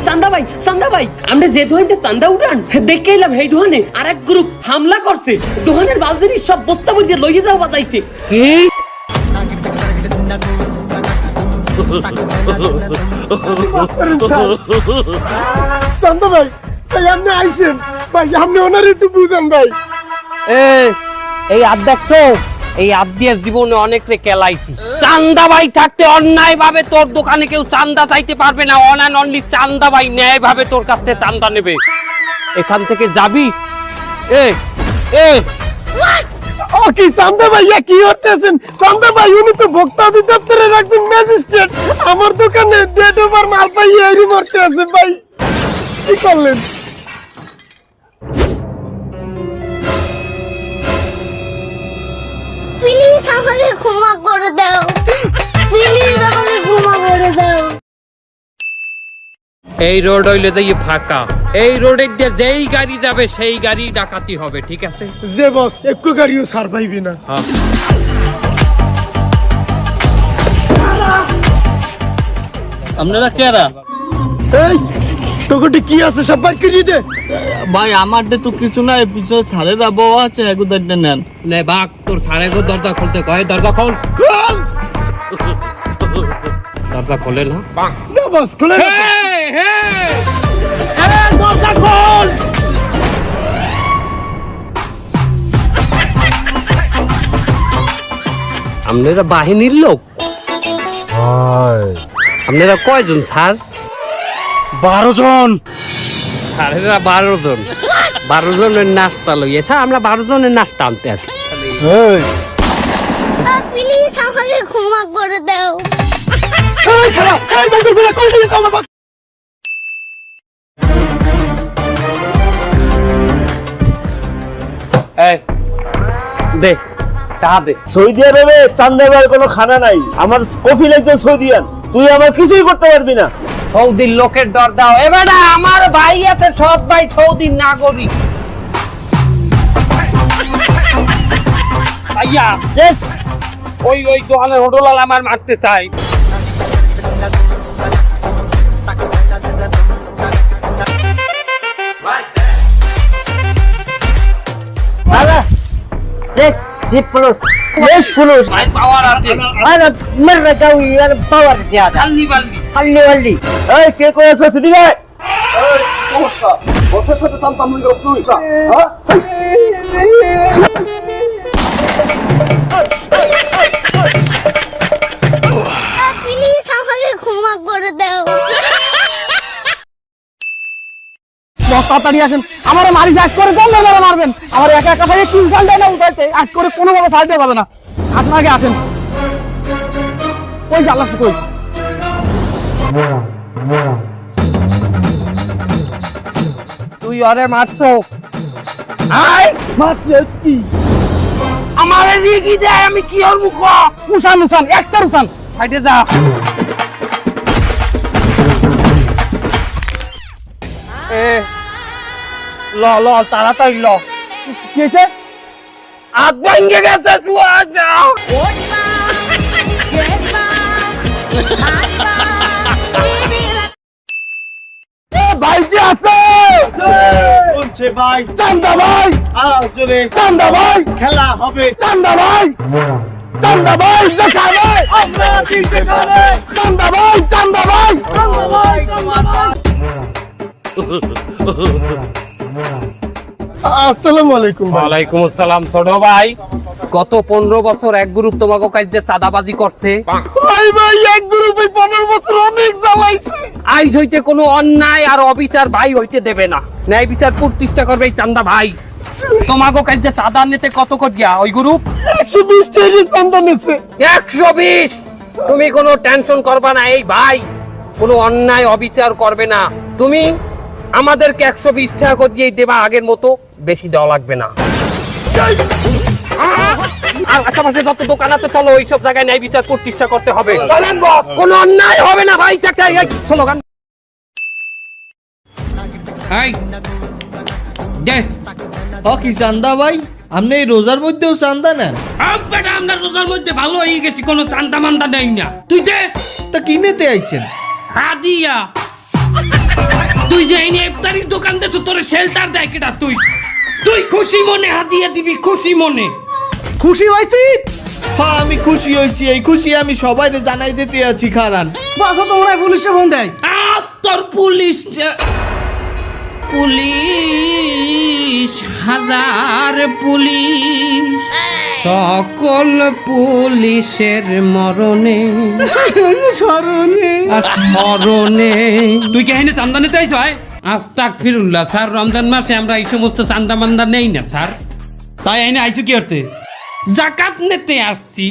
চান্দা ভাই আমরা যে দোকানতে চান্দা উঠান দেখে এলাম এই দোকানে আরেক গ্রুপ হামলা করছে, দোকানের বালজিনি সব বস্তা ভরিয়ে লইয়ে যাও বাতাইছে। কি চান্দা ভাই, ভাই আপনি আইছেন ভাই, আপনি ওনার একটু বুঝেন ভাই। এই আদ দেখছো, এই আদ দিয়ে জীবনে অনেক রে কেলাইছি। চান্দা ভাই থাকতে অন্যায় ভাবে তোর দোকানে কেউ চান্দা চাইতে পারবে না। অনলি চান্দা ভাই ন্যায় ভাবে তোর কাছ থেকে চান্দা নেবে। এখান থেকে যাবি। ও কি চান্দা ভাইয়া কি করতেছেন? চান্দা ভাই উনি তো ভোক্তা অধিদপ্তরের একজন ম্যাজিস্ট্রেট, আমার দোকানে ডেড ওভার মাল পাইয়ে এরি মরতে আছে ভাই, কি করলেন? প্লিজ আমাকে ক্ষমা করে দাও, প্লিজ আমাকে ক্ষমা করে দাও। এই রোড হইলে যাই ফাঁকা, এই রোডে দিয়ে যেই গাড়ি যাবে সেই গাড়ি ডাকাতি হবে, ঠিক আছে? যে বস একটু গাড়িও ছাড় পাইবি না। আপনারা কেরা? এই তোকে কি আছে সব বার করে দে ভাই, আমার তো কিছু নাই, পিছনে ছাড়ের আবহাওয়া আছে, এগুদার নেন। লে বাঘ, তোর সারে গো দরজা খুলতে কয়, দরজা খোল। খোল দরজা খোলে না। না বস খোলে না। দরজা খোল। আপনারা বাহিনীর লোক? আপনারা কয়জন স্যার? 12 জন। স্যারেরা 12 জন। 12 জনের নাস্তা লইয়ে স্যার, আমরা 12 জনের নাস্তা আনতে আসি। প্লিজ আমাকে ক্ষমা করে দাও। এই খারাপ, এই বাইকুল বিলা কই দিছিস আমার বস? এই দে, টাকা দে। সৌদি আরবে চান্দাবার কোনো খানা নাই, আমার কফিল একজন সৌদিয়ান, তুই আমার কিছুই করতে পারবি না। সৌদির লোকের দর দাও। এবার আমার ভাই আছে, সব ভাই সৌদির নাগরিক। ভাইয়া ওই দোকানের হোটেল আমার মারতে চাই। जीप फ्लूस ভাই পাওয়ার আছে, अरे मर रहा हूँ यार पावर ज्यादा খাল্লি বাল্লি। हल्ली हल्ली এই কে কই আছো সিদিকে? সমস্যা বসের সাথে চালতাম লই গেছ তুই, হ্যাঁ? প্লিজ আমাকে ক্ষমা করে দাও। বস তাড়াতাড়ি আসেন, আমারে মারি আজ করে কোন মেরে মারবেন? আমার একা একা ভাই 3 সাল দেয় না উঠাইতে, আজ করে কোনো ভাবে ছাড় দেওয়া যাবে না। আসেন আগে আসেন। কই জাল্লা কই? তুই ওরে মারছো? আই মারছিস কি? আমারে রিগি দেয়, আমি কি ওর মুখ? উসান উসান একটা উসান। হাইটে যা। ল ল তাড়াতাড়ি ল। কি হইছে? হাত ভেঙে গেছে, চুয়া যাও। ভাই কি আছে? বলছে ভাই, চান্দা ভাই, আর জোরে চান্দা ভাই, খেলা হবে। চান্দা ভাই, চান্দা ভাই দেখাবে। আমরা দিতে পারে। চান্দা ভাই, চান্দা ভাই, চান্দা ভাই, চান্দা ভাই। আসসালামু আলাইকুম ভাই। ওয়ালাইকুম আসসালাম। ছোট ভাই, গত 15 বছর এক গ্রুপ তোমাকে কাজে চাঁদাবাজি করছে। ভাই ভাই এক গ্রুপে 15 বছর অনেক জ্বালাইছে। আইজ হইতে কোনো অন্যায় আর অবিচার ভাই হইতে দেবে না। ন্যায় বিচার প্রতিষ্ঠা করবে এই চান্দা ভাই। তোমাকে কাজে চাঁদা নিতে কত করিয়া ওই গ্রুপ? 120 টাকা চান্দা নিছে। 120। তুমি কোনো টেনশন করবা না, এই ভাই কোনো অন্যায় অবিচার করবে না। তুমি আমাদেরকে 120 টাকা করে দিয়ে দেবা, আগের মতো বেশি দেওয়া লাগবে না। আর আশেপাশে যত দোকান আছে চলো, ওইসব জায়গায় ন্যায় বিচার প্রতিষ্ঠা করতে হবে। চলেন বস, কোনো অন্যায় হবে না ভাই। শোনো গান দে। কি চান্দা ভাই, আপনি এই রোজার মধ্যেও চান্দা নেন? বেটা আমরা রোজার মধ্যে ভালো হয়ে গেছি, কোনো চান্দা মান্দা নেই না। তুই যে তা কিনেতে আইছেন? হাদিয়া তুই যে এই ইফতারির দোকান দেছো তোর শেল্টার দেয় কেটা তুই তুই খুশি মনে হাদিয়া দিবি খুশি মনে খুশি হয়েছি? হ্যাঁ আমি খুশি হয়েছি, এই খুশি আমি সবাইকে জানাই দিতে আছি। খারান বাসা তো মনে হয় পুলিশে ফোন দেয়। তোর পুলিশ পুলিশ হাজার পুলিশ সকল পুলিশের মরণে স্মরণে আর স্মরণে তুই কে এনে চান্দা নিতে আইস হয়? আস্তাগফিরুল্লাহ স্যার, রমজান মাসে আমরা এই সমস্ত চান্দা মান্দা নেই না স্যার। তাই এনে আইসু কি করতে? জাকাত নিতে আসছি।